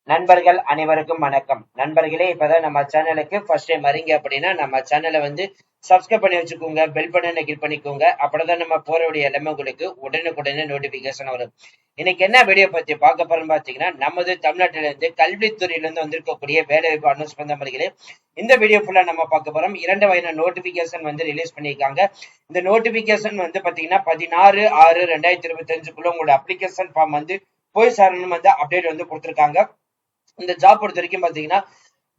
நண்பர்கள் அனைவருக்கும் வணக்கம். நண்பர்களே, இப்பதான் நம்ம சேனலுக்கு ஃபர்ஸ்ட் டைம் வரீங்க அப்படின்னா நம்ம சேனலை சப்ஸ்கிரைப் பண்ணி வச்சுக்கோங்க, பெல் பட்டனை கிளிக் பண்ணிக்கோங்க. அப்படிதான் நம்ம போறவுடைய எல்லாமே உங்களுக்கு உடனுக்குடனே நோட்டிபிகேஷன் வரும். இன்னைக்கு என்ன வீடியோ பத்தி பார்க்க போறோம்னு பாத்தீங்கன்னா, நமது தமிழ்நாட்டில இருந்து கல்வித்துறையில இருந்து வந்திருக்கக்கூடிய வேலை வாய்ப்பு அனௌன்ஸ்மெண்ட் நண்பர்களே. இந்த வீடியோ ஃபுல்லா நம்ம பார்க்க போறோம். 2 வகையான நோட்டிபிகேஷன் ரிலீஸ் பண்ணியிருக்காங்க. இந்த நோட்டிபிகேஷன் பாத்தீங்கன்னா 16/6/2025 உங்களோட அப்ளிகேஷன் ஃபார்ம் போய் சேரணும் அப்டேட் கொடுத்திருக்காங்க. இந்த ஜாப் பொறுத்த வரைக்கும் பாத்தீங்கன்னா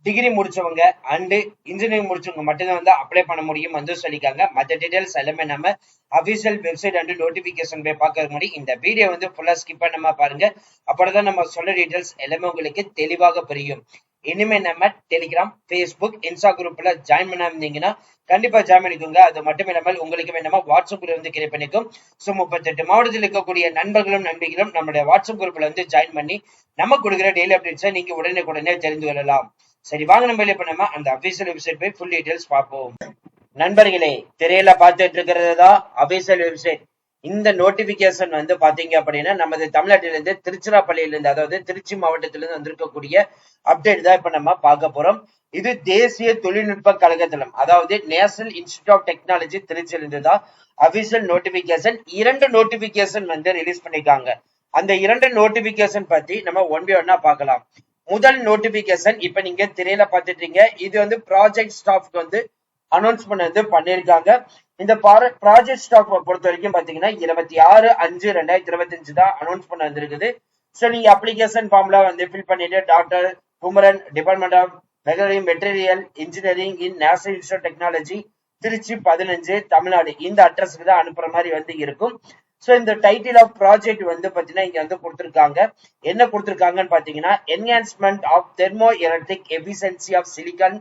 டிகிரி முடிச்சவங்க அண்ட் இன்ஜினியரிங் முடிச்சவங்க மட்டும்தான் அப்ளை பண்ண முடியும் சொல்லிக்காங்க. மற்ற டீடைல்ஸ் எல்லாமே நம்ம அபிஷியல் வெப்சைட் அண்ட் நோட்டிபிகேஷன் போய் பார்க்க முடியும். இந்த வீடியோ ஃபுல்லா ஸ்கிப் பண்ணாம பாருங்க. அப்பதான் நம்ம சொல்ல டீடைல்ஸ் எல்லாமே உங்களுக்கு தெளிவாக புரியும். இனிமே நம்ம டெலிகிராம், பேஸ்புக், இன்ஸ்டா குரூப்ல ஜாயின் பண்ண இருந்தீங்கன்னா கண்டிப்பா ஜாயின் பண்ணிக்கோங்க. அது மட்டும் இல்லாமல் உங்களுக்கு வேணுமா வாட்ஸ்அப் குரூப் கிரியேட் பண்ணிக்கும். 38 மாவட்டத்தில் இருக்கக்கூடிய நண்பர்களும் நண்பிகளும் நம்மளுடைய வாட்ஸ்அப் குரூப்ல ஜாயின் பண்ணி நம்ம கொடுக்குற டெய்லி அப்டேட்ஸை நீங்க உடனே தெரிந்து கொள்ளலாம். சரி, வாங்க நம்ம பண்ணாம அந்த அபிஷியல் வெப்சைட் போய் ஃபுல் டீடைல்ஸ் பார்ப்போம். நண்பர்களே, திரையில பார்த்துட்டு இருக்கிறது தான் அபிஷியல் வெப்சைட். இந்த நோட்டிபிகேஷன் பாத்தீங்க அப்படின்னா நமது தமிழ்நாட்டிலிருந்து திருச்சிராப்பள்ளியிலிருந்து, அதாவது திருச்சி மாவட்டத்திலிருந்து வந்திருக்கக்கூடிய அப்டேட் தான் இப்ப நம்ம பார்க்க போறோம். இது தேசிய தொழில்நுட்ப கழகத்திலும், அதாவது நேஷனல் இன்ஸ்டிடியூட் ஆஃப் டெக்னாலஜி திருச்சியிலிருந்து தான் அபிஷியல் நோட்டிபிகேஷன் 2 நோட்டிபிகேஷன் ரிலீஸ் பண்ணிருக்காங்க. அந்த 2 நோட்டிபிகேஷன் பத்தி நம்ம ஒன் பை ஒன்னா பார்க்கலாம். முதல் நோட்டிபிகேஷன் இப்ப நீங்க திரையில பாத்துட்டீங்க. இது ப்ராஜெக்ட் ஸ்டாஃப்க்கு அனௌன்ஸ்மெண்ட் பண்ணிருக்காங்க. இந்த ப்ராஜெக்ட் ஸ்டாஃப் பொறுத்த வரைக்கும் பாத்தீங்கன்னா 26/5/2025 தான் அனௌன்ஸ்மெண்ட் வந்திருக்குது. சோ நீங்க அப்ளிகேஷன் ஃபார்ம்ல ஃபில் பண்ணிட்டு doctor Kumaran, department of material engineering in national institute of technology Trichy 15 Tamil Nadu இந்த அட்ரஸ்க்கு தான் அனுப்புற மாதிரி இருக்கும். சோ இந்த டைட்டில் ஆஃப் ப்ராஜெக்ட் பாத்தீங்கன்னா இங்க கொடுத்திருக்காங்க. என்ன கொடுத்திருக்காங்கன்னு பாத்தீங்கன்னா, enhancement of thermoelectric efficiency of silicon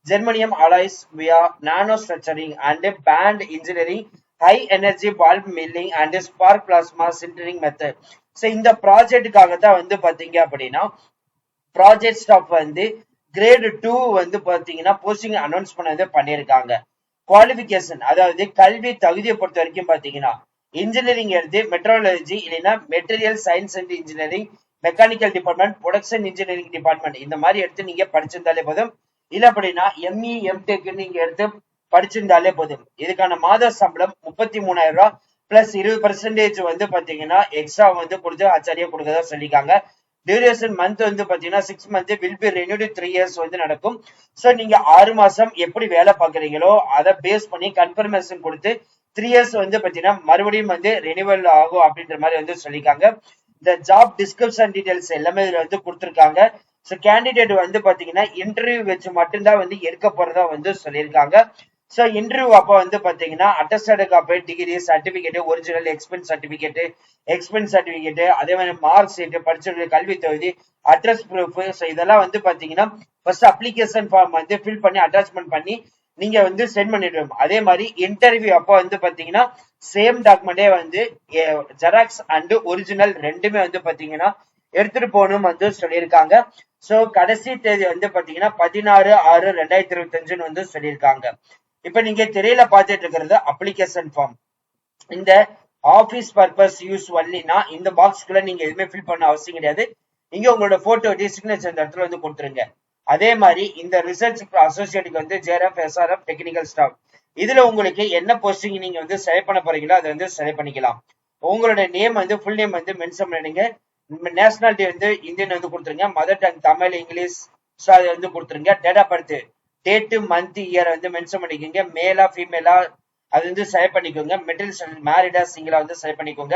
germanium alloys via nanostructuring and band engineering, high energy bulb milling and spark plasma sintering method. So இந்த ப்ராஜெக்டுக்காக தான் பாத்தீங்க அப்படின்னா ப்ராஜெக்ட் ஸ்டாஃப் கிரேட் 2 பாத்தீங்கன்னா போஸ்டிங் அனௌன்ஸ் பண்ணிருக்காங்க. குவாலிபிகேஷன், அதாவது கல்வி தகுதியை பொறுத்த வரைக்கும் பாத்தீங்கன்னா இன்ஜினியரிங் எடுத்து மெட்ரோலஜி இல்லைன்னா material science and engineering, mechanical department, production engineering department இந்த மாதிரி எடுத்து நீங்க படிச்சிருந்தாலே போதும். இல்ல அப்படின்னா எம்இ எம்டெக் நீங்க எடுத்து படிச்சிருந்தாலே போதும். இதுக்கான மாத சம்பளம் 33,000 ரூபாய் பிளஸ் 20% பாத்தீங்கன்னா எக்ஸ்ட்ரா கொடுத்து ஆச்சாரியா கொடுக்கறதா சொல்லிருக்காங்க. டியூரேஷன் மந்த் பாத்தீங்கன்னா 6 month will be renewed 3 years நடக்கும். சோ நீங்க 6 மாசம் எப்படி வேலை பாக்குறீங்களோ அதை பேஸ் பண்ணி கன்ஃபர்மேஷன் கொடுத்து 3 இயர்ஸ் பாத்தீங்கன்னா மறுபடியும் ரெனியூவல் ஆகும் அப்படின்ற மாதிரி சொல்லிருக்காங்க. இந்த ஜாப் டிஸ்கிரிப்ஷன் டீடைல்ஸ் எல்லாமே இதுல கொடுத்திருக்காங்க. சோ கேண்டிடேட் பாத்தீங்கன்னா இன்டர்வியூ வச்சு மட்டும்தான் எடுக்க போறதா சொல்லியிருக்காங்க. சோ இன்டர்வியூ அப்ப பாத்தீங்கன்னா attested copy, degree, certificate, original expense certificate, அதே மாதிரி மார்க் ஷீட், படிச்ச கல்வி தகுதி, அட்ரஸ் ப்ரூஃப். சோ இதெல்லாம் பாத்தீங்கன்னா ஃபர்ஸ்ட் அப்ளிகேஷன் ஃபார்ம் ஃபில் பண்ணி அட்டாச்மெண்ட் பண்ணி நீங்க சென்ட் பண்ணிடுவோம். அதே மாதிரி இன்டர்வியூ அப்ப பாத்தீங்கன்னா சேம் டாக்குமெண்டே ஜெராக்ஸ் அண்ட் ஒரிஜினல் ரெண்டுமே பாத்தீங்கன்னா எடுத்துட்டு போகணும் சொல்லியிருக்காங்க. சோ கடைசி தேதி பாத்தீங்கன்னா 16/6/2025 சொல்லியிருக்காங்க. இப்ப நீங்க திரையில பாத்துட்டு இருக்கிறது அப்ளிகேஷன் ஃபார்ம். இந்த ஆபீஸ் பர்பஸ் யூஸ் ஒன்லினா இந்த பாக்ஸ்க்குள்ள நீங்க எதுவுமே ஃபில் பண்ண அவசியம் கிடையாது. இங்க உங்களோட போட்டோ சிக்னேச்சர் இந்த இடத்துல கொடுத்துருங்க. அதே மாதிரி இந்த ரிசர்ச் அசோசியேட்டுக்கு ஜேஆர்எஃப், எஸ்ஆர்எஃப், டெக்னிக்கல் ஸ்டாஃப் இதுல உங்களுக்கு என்ன போஸ்டிங் நீங்க செலக்ட் பண்ண போறீங்களோ அதை செலக்ட் பண்ணிக்கலாம். உங்களோட நேம் ஃபுல் நேம் மென்ஷன் பண்ணிடுங்க. நேஷனாலிட்டி இந்தியன் கொடுத்துருங்க. மதர் டங் தமிழ், இங்கிலீஷ் அது கொடுத்துருங்க. Date of birth, date, month, year mention பண்ணிக்கோங்க. மேலா ஃபீமேலா அது செலக்ட் பண்ணிக்கோங்க. மெட்டீரியல் மேரிடா சிங்கிளா செலக்ட் பண்ணிக்கோங்க.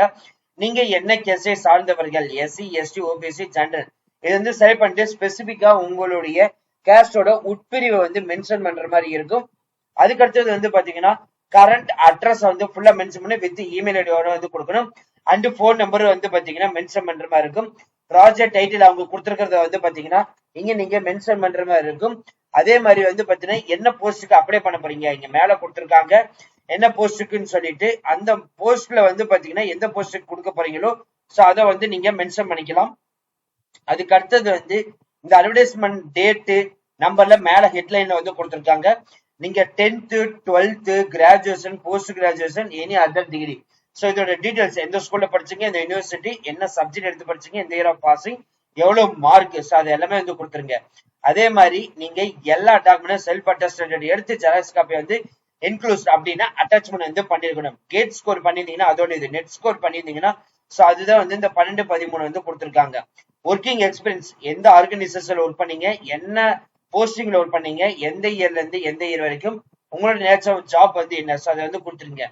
நீங்க என்ன கேஸை சார்ந்தவர்கள், எஸ்சி, எஸ்டி, ஓபிசி, ஜெனரல் இது செலக்ட் பண்ணிட்டு ஸ்பெசிபிக்கா உங்களுடைய கேஸ்டோட உட்பிரிவை மென்ஷன் பண்ற மாதிரி இருக்கும். அதுக்கு அடுத்தது பாத்தீங்கன்னா கரண்ட் அட்ரஸ் ஃபுல்லா மென்ஷன் பண்ணி வித் இமெயில் ஐடியோட கொடுக்கணும். அண்ட் போன் நம்பர் பாத்தீங்கன்னா மென்ஷன் பண்ற மாதிரி இருக்கும். ப்ராஜெக்ட் டைட்டில் அவங்க கொடுத்திருக்கிறத பாத்தீங்கன்னா இங்க நீங்க மென்ஷன் பண்ற மாதிரி இருக்கும். அதே மாதிரி பாத்தீங்கன்னா என்ன போஸ்டுக்கு அப்ளை பண்ண போறீங்க இங்க மேல கொடுத்திருக்காங்க. என்ன போஸ்டுக்குன்னு சொல்லிட்டு அந்த போஸ்ட்ல பாத்தீங்கன்னா எந்த போஸ்டுக்கு கொடுக்க போறீங்களோ சோ அதை நீங்க மென்ஷன் பண்ணிக்கலாம். அதுக்கு அடுத்தது இந்த அட்வர்டைஸ்மெண்ட் டேட்டு நம்பர்ல மேல ஹெட்லைன்ல கொடுத்திருக்காங்க. நீங்க 10th 12th graduation, post graduation, any other degree. So இதோட டீடைல்ஸ் எந்த ஸ்கூல்ல படிச்சீங்க, இந்த யூனிவர்சிட்டி என்ன சப்ஜெக்ட் எடுத்து படிச்சீங்க, இந்த இயர் ஆஃப் பாசிங், எவ்வளவு மார்க், அது எல்லாமே வந்து கொடுத்துருங்க. அதே மாதிரி நீங்க எல்லா டாக்குமெண்ட் செல்ஃப் அட்டஸ்டட் எடுத்து ஜெராக்ஸ் காப்பி வந்து இன்க்ளூஸ் அப்படின்னா அட்டாச்மெண்ட் வந்து பண்ணிருக்கணும். கேட் ஸ்கோர் பண்ணிருந்தீங்கன்னா அதோட இது நெட் ஸ்கோர் பண்ணிருந்தீங்கன்னா அதுதான் வந்து இந்த 12, 13 வந்து கொடுத்துருக்காங்க. ஒர்க்கிங் எக்ஸ்பீரியன்ஸ், எந்த ஆர்கனைசேஷன்ல ஒர்க் பண்ணீங்க, என்ன போஸ்டிங்ல ஒர்க் பண்ணீங்க, எந்த இயர்ல இருந்து எந்த இயர் வரைக்கும், உங்களோட நேச்சர் ஆஃப் ஜாப் வந்து என்ன, அதை வந்து கொடுத்துருங்க.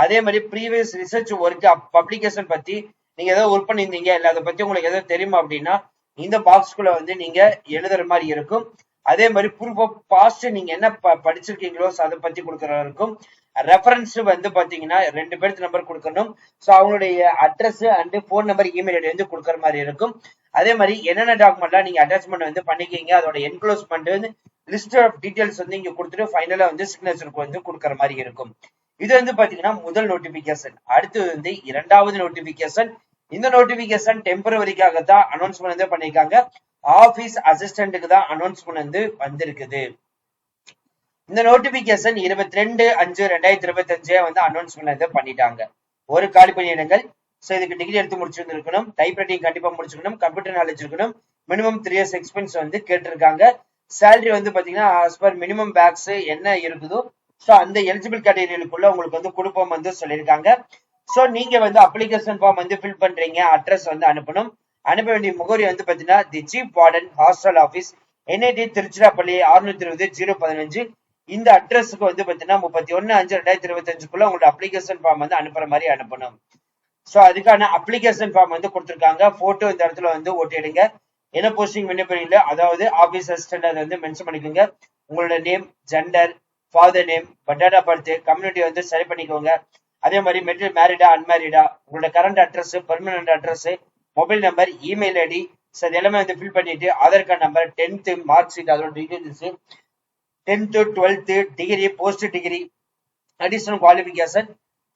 அதே மாதிரி ப்ரீவியஸ் ரிசர்ச் ஒர்க் பப்ளிகேஷன் பத்தி நீங்க ஏதாவது ஒர்க் பண்ணியிருந்தீங்க இல்ல அதை பத்தி உங்களுக்கு ஏதாவது தெரியுமா அப்படின்னா இந்த பாக்ஸ்குள்ள வந்து நீங்க எழுதுற மாதிரி இருக்கும். அதே மாதிரி ப்ரூஃப் ஆஃப் பாஸ்ட் நீங்க என்ன படிச்சிருக்கீங்களோ அதை பத்தி கொடுக்கறதா இருக்கும். ரெஃபரன்ஸ் வந்து பாத்தீங்கன்னா 2 பேருக்கு நம்பர் கொடுக்கணும். அவங்களுடைய address and phone number, email ID வந்து கொடுக்கற மாதிரி இருக்கும். அதே மாதிரி என்னென்ன டாக்குமெண்ட்லாம் நீங்க அட்டாச்மெண்ட் வந்து பண்ணிக்கீங்க, அதோட என்க்ளோஸ்மெண்ட் வந்து லிஸ்ட் ஆஃப் டீடைல்ஸ் வந்து இங்க கொடுத்துட்டு ஃபைனலா வந்து சிக்னேச்சருக்கு வந்து கொடுக்கற மாதிரி இருக்கும். இது வந்து பாத்தீங்கன்னா முதல் நோட்டிபிகேஷன். அடுத்தது வந்து 2வது நோட்டிபிகேஷன். இந்த நோட்டிபிகேஷன் டெம்பரவரிக்காக தான் அனௌன்ஸ்மெண்ட் வந்து பண்ணிருக்காங்க. ஆபீஸ் அசிஸ்டன்ட்டுக்கு தான் அனௌன்ஸ்மெண்ட் வந்து வந்திருக்குது. இந்த நோட்டிபிகேஷன் 22/5/2025 வந்து அனௌன்ஸ்மெண்ட் வந்து பண்ணிட்டாங்க. ஒரு காலி பணியிடங்கள். இதுக்கு டிகிரி எடுத்து முடிச்சிருக்கணும், டைப் ரைட்டிங் கண்டிப்பா முடிச்சிருக்கணும், கம்ப்யூட்டர் நாலேஜ் இருக்கணும், மினிமம் 3 years எக்ஸ்பீரியன்ஸ் வந்து கேட்டிருக்காங்க. சேலரி வந்து பாத்தீங்கன்னா ஆஸ் பர் மினிமம் பேக்ஸ் என்ன இருக்குதோ அந்த எலிஜிபிள் கேட்டகரிக்குள்ள உங்களுக்கு வந்து கொடுப்போம் வந்து சொல்லியிருக்காங்க. நீங்க வந்து அப்ளிகேஷன் ஃபார்ம் வந்து ஃபில் பண்றீங்க, அட்ரஸ் வந்து அனுப்பணும். அனுப்ப வேண்டிய முகவரி வந்து பாத்தீங்கன்னா the chief warden hostel office, NIT Tiruchirappalli 620-015. இந்த அட்ரஸுக்கு வந்து பாத்தீங்கன்னா 31/5/2025 உங்களோட அப்ளிகேஷன் ஃபார்ம் வந்து அனுப்புற மாதிரி அனுப்பணும். அதுக்கான அப்ளிகேஷன் ஃபார்ம் வந்து கொடுத்துருக்காங்க. போட்டோ இந்த இடத்துல வந்து ஒட்டிடுங்க. என்ன போஸ்டிங் விண்ணப்பிங்களோ அதாவது ஆபீஸ் அசிஸ்டன்ட் அதை வந்து மென்ஷன் பண்ணிக்கோங்க. உங்களோட name, gender, father name, date of birth, community வந்து சரி பண்ணிக்கோங்க. அதே மாதிரி மெட்டீரியல் மேரிடா அன்மேரிடா, உங்களோட current address, permanent address, mobile number, email ID அது எல்லாமே வந்து ஃபில் பண்ணிட்டு Aadhaar card number, 10th mark sheet அதோட details, 10th 12th degree, post degree, additional qualification,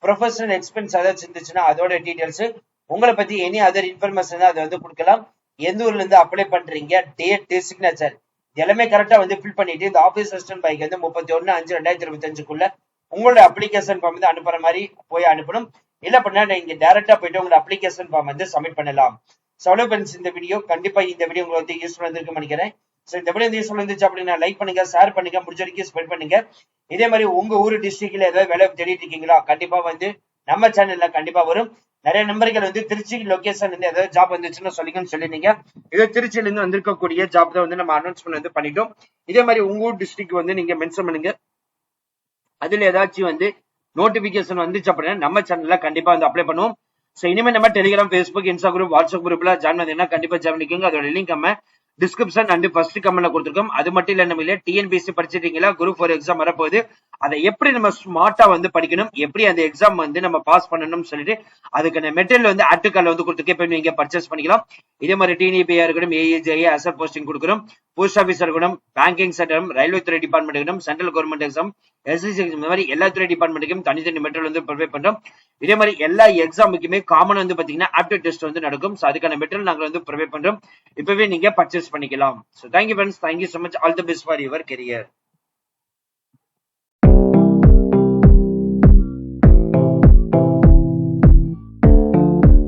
professional experience ஏதாச்சும் இருந்துச்சுன்னா அதோட டீடைல்ஸ், உங்களை பத்தி எனி அதர் இன்ஃபர்மேஷன் அதை வந்து கொடுக்கலாம். எந்த ஊர்ல இருந்து அப்ளை பண்றீங்க, டேட், சிக்னேச்சர் எல்லாமே கரெக்டா வந்து ஃபில் பண்ணிட்டு இந்த ஆபீஸ் அசிஸ்டன்ட் பைக் வந்து 31/5/2025 உங்களோட அப்ளிகேஷன் ஃபார்ம் வந்து அனுப்புற மாதிரி போய் அனுப்பணும். இல்ல பண்ணா நீங்க டைரக்டா போயிட்டு உங்களோட அப்ளிகேஷன் ஃபார்ம் வந்து சப்மிட் பண்ணலாம். இந்த வீடியோ கண்டிப்பா இந்த வீடியோ உங்களுக்கு வந்து யூஸ்ஃபுல்லா இருக்குன்னு நினைக்கிறேன். இந்த வீடியோ யூஸ்ஃபுல்லா இருந்துச்சு அப்படின்னா லைக் பண்ணுங்க, ஷேர் பண்ணுங்க, முடிஞ்ச வரைக்கும் ஸ்ப்ரெட் பண்ணுங்க. இதே மாதிரி உங்க ஊர் டிஸ்ட்ரிக்ட்ல ஏதாவது வேலை தேடிட்டு இருக்கீங்களா, கண்டிப்பா வந்து நம்ம சேனல்ல கண்டிப்பா வரும். நிறைய நம்பர்கள் வந்து திருச்சி லொகேஷன் இருந்து ஏதாவது ஜாப் வந்துச்சுன்னு சொல்லிருந்தீங்க. இதோ திருச்சியில இருந்து வந்திருக்கக்கூடிய ஜாப் தான் வந்து நம்ம அனௌன்ஸ்மெண்ட் வந்து பண்ணிட்டோம். இதே மாதிரி உங்க ஊர் டிஸ்ட்ரிக்ட் வந்து நீங்க மென்ஷன் பண்ணுங்க. அதுல ஏதாச்சும் வந்து நோட்டிபிகேஷன் வந்துச்சு அப்படின்னா நம்ம சேனல்ல கண்டிப்பா வந்து அப்ளை பண்ணுவோம். இனிமே நம்ம Telegram, Facebook, Insta group, WhatsApp குரூப்ல ஜாயின் பண்ணீங்கன்னா கண்டிப்பா ஜாயின் பண்ணிக்கோங்க. அதோட லிங்க் நம்ம டிஸ்கிரிப்ஷன் அண்ட் ஃபர்ஸ்ட் கமெண்ட்ல கொடுத்துருக்கோம். அது மட்டும் இல்ல நம்ம TNPSC படிச்சிருக்கீங்களா, குரூப் 4 எக்ஸாம் வரப்போகுது, அதை எப்படி நம்ம ஸ்மார்ட்டா வந்து படிக்கணும், எப்படி அந்த எக்ஸாம் வந்து நம்ம பாஸ் பண்ணணும்னு சொல்லிட்டு அதுக்கான மெட்டீரியல் வந்து ஆர்டிகல் வந்து கொடுத்துருக்கேன், நீங்க பர்ச்சேஸ் பண்ணிக்கலாம். இதே மாதிரி TNPA இருக்கணும், AEJA அசர் போஸ்டிங் கொடுக்கணும், போஸ்ட் ஆஃபீஸ் இருக்கணும், பேங்கிங் செக்டர், ரயில்வே துறை டிபார்ட்மெண்ட் இருக்கணும், சென்ட்ரல் கவர்மெண்ட் எக்ஸாம், SSC இந்த மாதிரி எல்லா துறை டிபார்ட்மெண்ட்டுக்கும் தனித்தனி மெட்டீரியல் வந்து ப்ரொவைட் பண்றோம். இதே மாதிரி எல்லா எக்ஸாமுக்குமே காமன் வந்து பாத்தீங்கன்னா ஆப்டிடியூட் டெஸ்ட் வந்து நடக்கும். அதுக்கான மெட்டீரியல் நாங்க வந்து ப்ரொவைட் பண்றோம். இப்பவே நீங்க பர்ச்சேஸ் பண்ணிக்கலாம். Thank you friends, thank you so much, all the best for your career.